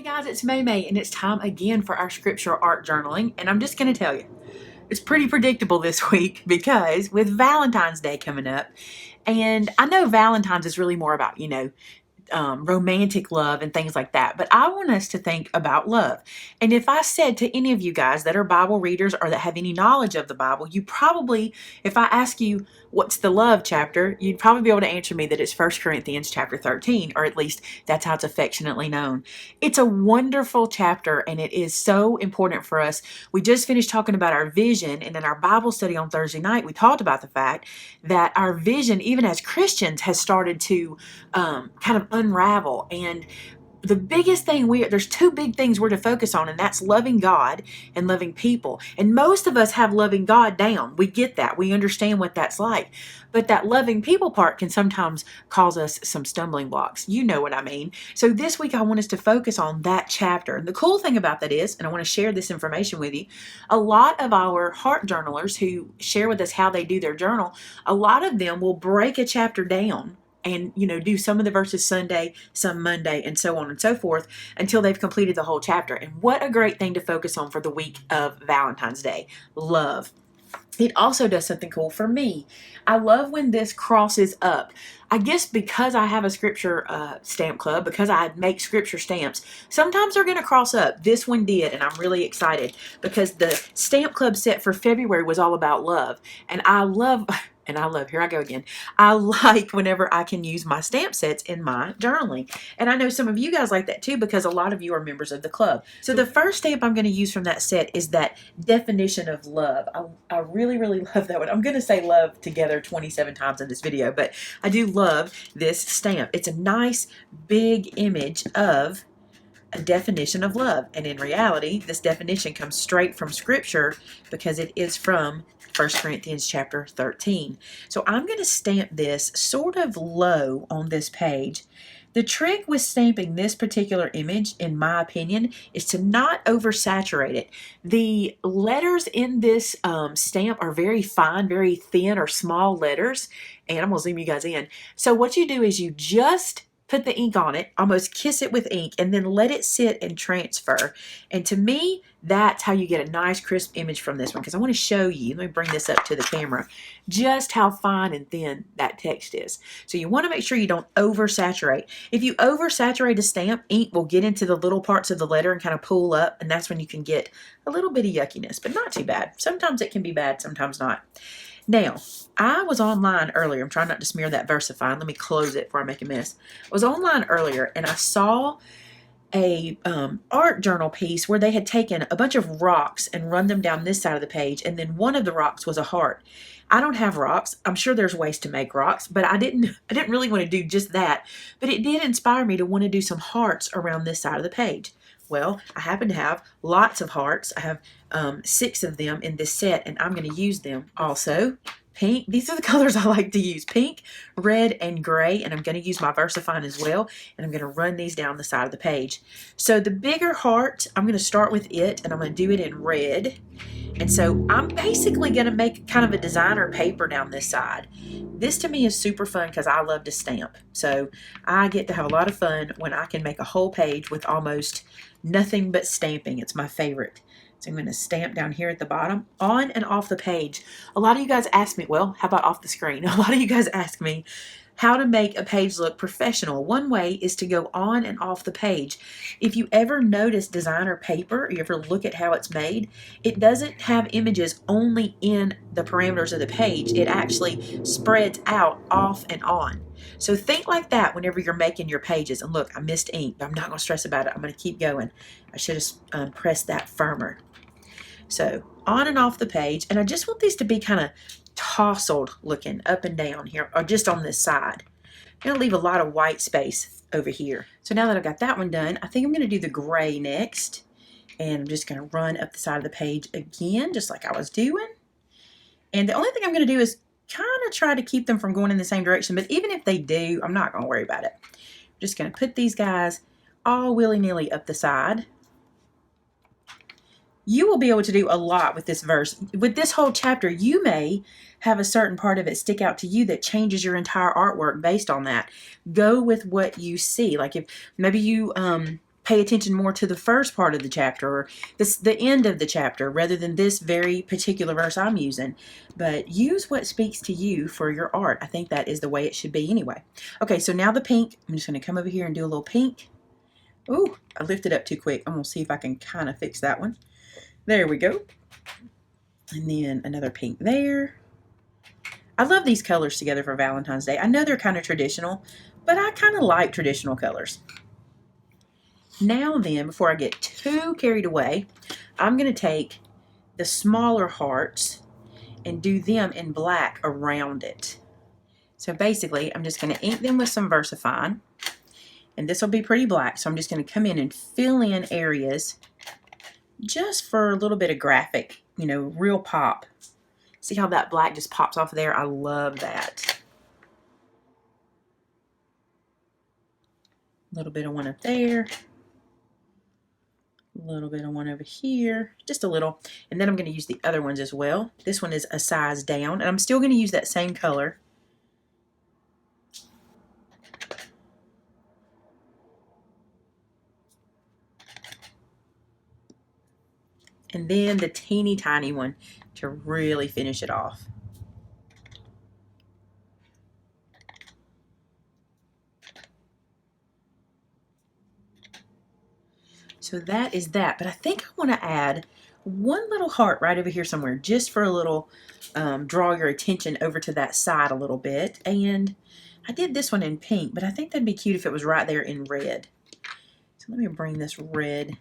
Guys, it's Maymay, and it's time again for our scripture art journaling. And I'm just going to tell you, it's pretty predictable this week because with Valentine's Day coming up, and I know Valentine's is really more about, romantic love and things like that. But I want us to think about love. And if I said to any of you guys that are Bible readers or that have any knowledge of the Bible, you probably, if I ask you what's the love chapter, you'd probably be able to answer me that it's 1 Corinthians chapter 13, or at least that's how it's affectionately known. It's a wonderful chapter and it is so important for us. We just finished talking about our vision, and in our Bible study on Thursday night, we talked about the fact that our vision, even as Christians, has started to kind of unravel. And the biggest thing there's two big things we're to focus on, and that's loving God and loving people. And most of us have loving God down. We get that. We understand what that's like. But that loving people part can sometimes cause us some stumbling blocks. You know what I mean. So this week I want us to focus on that chapter. And the cool thing about that is, and I want to share this information with you, a lot of our heart journalers who share with us how they do their journal, a lot of them will break a chapter down and, do some of the verses Sunday, some Monday, and so on and so forth until they've completed the whole chapter. And what a great thing to focus on for the week of Valentine's Day. Love. It also does something cool for me. I love when this crosses up. I guess because I have a scripture stamp club, because I make scripture stamps, sometimes they're going to cross up. This one did, and I'm really excited because the stamp club set for February was all about love. And I love, here I go again. I like whenever I can use my stamp sets in my journaling. And I know some of you guys like that too because a lot of you are members of the club. So the first stamp I'm going to use from that set is that definition of love. I really, really love that one. I'm going to say love together 27 times in this video, but I do love this stamp. It's a nice big image of a definition of love. And in reality, this definition comes straight from scripture because it is from 1 Corinthians chapter 13. So I'm going to stamp this sort of low on this page. The trick with stamping this particular image, in my opinion, is to not oversaturate it. The letters in this stamp are very fine, very thin or small letters, and I'm going to zoom you guys in. So what you do is you just put the ink on it, almost kiss it with ink, and then let it sit and transfer. And to me, that's how you get a nice crisp image from this one, because I want to show you, let me bring this up to the camera, just how fine and thin that text is. So you want to make sure you don't oversaturate. If you oversaturate a stamp, ink will get into the little parts of the letter and kind of pull up, and that's when you can get a little bit of yuckiness, but not too bad. Sometimes it can be bad, sometimes not. Now, I was online earlier. I'm trying not to smear that VersaFine. Let me close it before I make a mess. I was online earlier and I saw a art journal piece where they had taken a bunch of rocks and run them down this side of the page, and then one of the rocks was a heart. I don't have rocks. I'm sure there's ways to make rocks, but I didn't really want to do just that. But it did inspire me to want to do some hearts around this side of the page. Well, I happen to have lots of hearts. I have 6 of them in this set, and I'm going to use them also. Pink, these are the colors I like to use, pink, red, and gray, and I'm going to use my VersaFine as well, and I'm going to run these down the side of the page. So the bigger heart, I'm going to start with it, and I'm going to do it in red. And so I'm basically going to make kind of a designer paper down this side. This to me is super fun because I love to stamp. So I get to have a lot of fun when I can make a whole page with almost nothing but stamping. It's my favorite. So I'm going to stamp down here at the bottom, on and off the page. A lot of you guys ask me, well, how about off the screen? A lot of you guys ask me how to make a page look professional. One way is to go on and off the page. If you ever notice designer paper, or you ever look at how it's made, it doesn't have images only in the parameters of the page. It actually spreads out off and on. So think like that whenever you're making your pages. And look, I missed ink, but I'm not going to stress about it. I'm going to keep going. I should have pressed that firmer. So on and off the page, and I just want these to be kind of tousled looking up and down here, or just on this side. I'm going to leave a lot of white space over here. So now that I've got that one done, I think I'm going to do the gray next. And I'm just going to run up the side of the page again, just like I was doing. And the only thing I'm going to do is kind of try to keep them from going in the same direction. But even if they do, I'm not going to worry about it. I'm just going to put these guys all willy-nilly up the side. You will be able to do a lot with this verse. With this whole chapter, you may have a certain part of it stick out to you that changes your entire artwork based on that. Go with what you see. Like if maybe you pay attention more to the first part of the chapter or the end of the chapter rather than this very particular verse I'm using. But use what speaks to you for your art. I think that is the way it should be anyway. Okay, so now the pink. I'm just going to come over here and do a little pink. Ooh, I lifted up too quick. I'm going to see if I can kind of fix that one. There we go. And then another pink there. I love these colors together for Valentine's Day. I know they're kind of traditional, but I kind of like traditional colors. Now then, before I get too carried away, I'm going to take the smaller hearts and do them in black around it. So basically, I'm just going to ink them with some VersaFine. And this will be pretty black, so I'm just going to come in and fill in areas just for a little bit of graphic, you know, real pop. See how that black just pops off there? I love that. A little bit of one up there. A little bit of one over here. Just a little. And then I'm going to use the other ones as well. This one is a size down. And I'm still going to use that same color. And then the teeny tiny one to really finish it off. So that is that. But I think I want to add one little heart right over here somewhere just for a little, draw your attention over to that side a little bit. And I did this one in pink, but I think that'd be cute if it was right there in red. So let me bring this red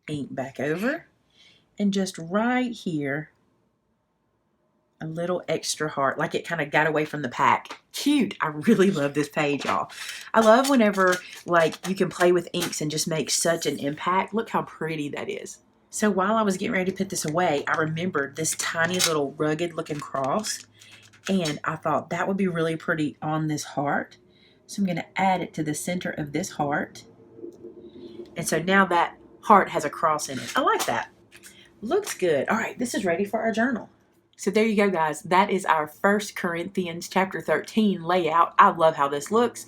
ink back over. And just right here, a little extra heart, like it kind of got away from the pack. Cute. I really love this page, y'all. I love whenever, like, you can play with inks and just make such an impact. Look how pretty that is. So while I was getting ready to put this away, I remembered this tiny little rugged looking cross. And I thought that would be really pretty on this heart. So I'm going to add it to the center of this heart. And so now that heart has a cross in it. I like that. Looks good. All right, this is ready for our journal. So there you go, guys. That is our 1 Corinthians chapter 13 layout. I love how this looks.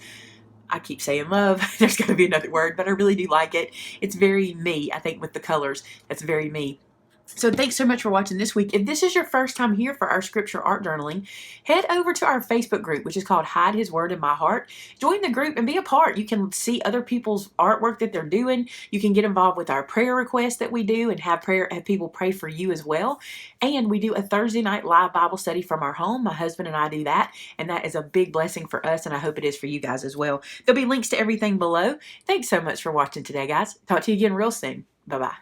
I keep saying love. There's got to be another word, but I really do like it. It's very me, I think, with the colors. That's very me. So thanks so much for watching this week. If this is your first time here for our scripture art journaling, head over to our Facebook group, which is called Hide His Word in My Heart. Join the group and be a part. You can see other people's artwork that they're doing. You can get involved with our prayer requests that we do and have people pray for you as well. And we do a Thursday night live Bible study from our home. My husband and I do that, and that is a big blessing for us, and I hope it is for you guys as well. There'll be links to everything below. Thanks so much for watching today, guys. Talk to you again real soon. Bye-bye.